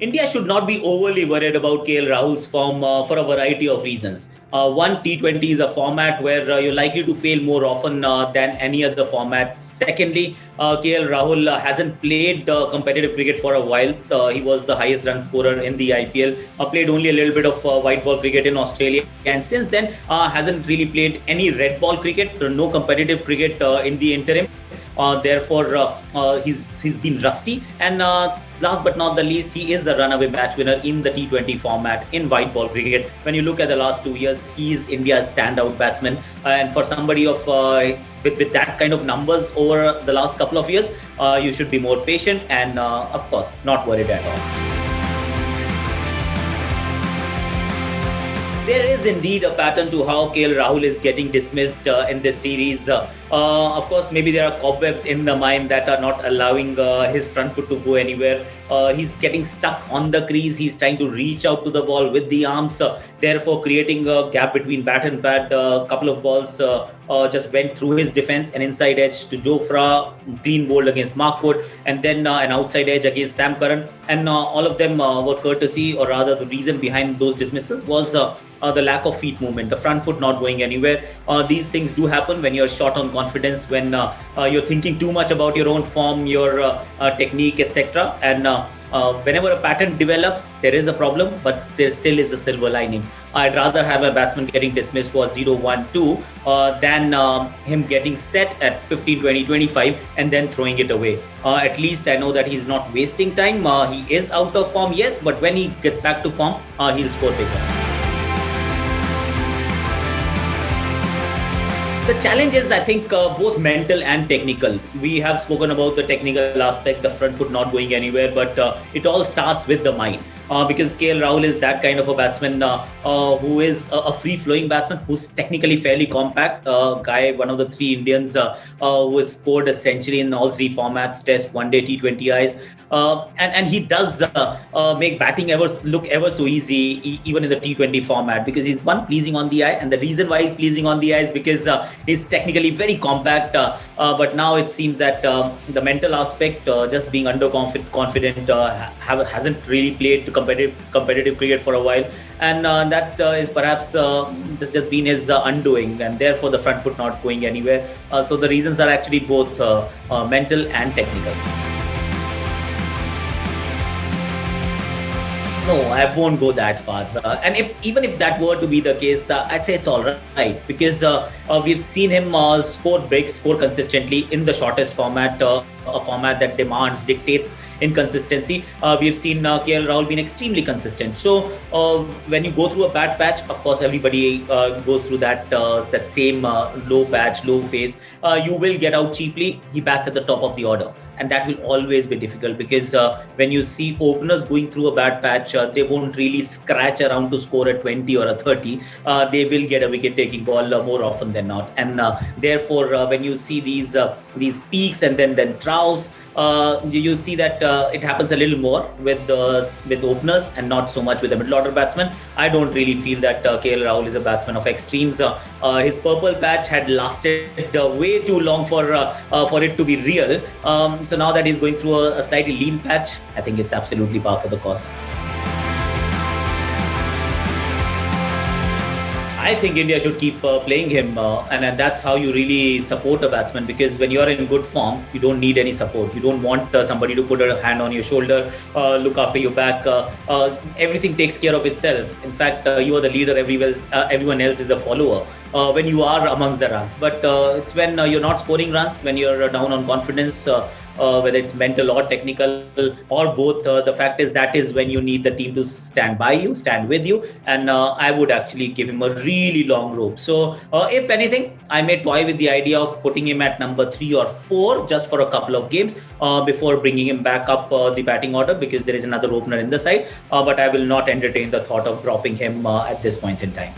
India should not be overly worried about KL Rahul's form for a variety of reasons. One, T20 is a format where you're likely to fail more often than any other format. Secondly, KL Rahul hasn't played competitive cricket for a while. He was the highest run scorer in the IPL, played only a little bit of white ball cricket in Australia, and since then hasn't really played any red ball cricket, no competitive cricket in the interim. He's been rusty. And last but not the least, he is a runaway match winner in the T20 format in white ball cricket. When you look at the last 2 years, he is India's standout batsman. And for somebody of with that kind of numbers over the last couple of years, you should be more patient and, of course, not worried at all. There is indeed a pattern to how KL Rahul is getting dismissed in this series. Of course, maybe there are cobwebs in the mind that are not allowing his front foot to go anywhere. He's getting stuck on the crease. He's trying to reach out to the ball with the arms, therefore creating a gap between bat and pad. A couple of balls just went through his defense, an inside edge to Jofra, clean bowled against Mark Wood, and then an outside edge against Sam Curran. And all of them were courtesy, or rather the reason behind those dismisses was the lack of feet movement, the front foot not going anywhere. These things do happen when you're short on confidence, when you're thinking too much about your own form, your technique, etc. And whenever a pattern develops, there is a problem, but there still is a silver lining. I'd rather have a batsman getting dismissed for 0-1-2 than him getting set at 15, 20, 25 and then throwing it away. At least I know that he's not wasting time. He is out of form, yes, but when he gets back to form, he'll score big runs. The challenge is, I think, both mental and technical. We have spoken about the technical aspect, the front foot not going anywhere, but it all starts with the mind. Because KL Rahul is that kind of a batsman who is a free-flowing batsman who's technically fairly compact. Guy, one of the three Indians who has scored a century in all three formats, Test, One Day, T20Is. And he does make batting look ever so easy, even in the T20 format, because he's one, pleasing on the eye. And the reason why he's pleasing on the eye is because he's technically very compact. But now it seems that the mental aspect, just being underconfident, hasn't really played to competitive cricket for a while, and that is perhaps just been his undoing, and therefore the front foot not going anywhere. So the reasons are actually both mental and technical. No, I won't go that far. And even if that were to be the case, I'd say it's all right, because we've seen him score big, score consistently in the shortest format, a format that dictates inconsistency. We've seen KL Rahul being extremely consistent. So when you go through a bad patch, of course, everybody goes through that same low patch, low phase. You will get out cheaply. He bats at the top of the order. And that will always be difficult, because when you see openers going through a bad patch, they won't really scratch around to score a 20 or a 30. They will get a wicket-taking ball more often than not. And therefore, when you see these peaks and then troughs, you see that it happens a little more with openers and not so much with the middle order batsmen. I don't really feel that KL Rahul is a batsman of extremes. His purple patch had lasted way too long for it to be real. So now that he's going through a slightly lean patch, I think it's absolutely par for the course. I think India should keep playing him, and that's how you really support a batsman, because when you're in good form, you don't need any support. You don't want somebody to put a hand on your shoulder, look after your back. Everything takes care of itself. In fact, you are the leader, everyone else is a follower when you are amongst the runs. But it's when you're not scoring runs, when you're down on confidence, whether it's mental or technical or both, the fact is that is when you need the team to stand by you, stand with you. And I would actually give him a really long rope. So if anything, I may toy with the idea of putting him at number 3 or 4 just for a couple of games before bringing him back up the batting order, because there is another opener in the side. But I will not entertain the thought of dropping him at this point in time.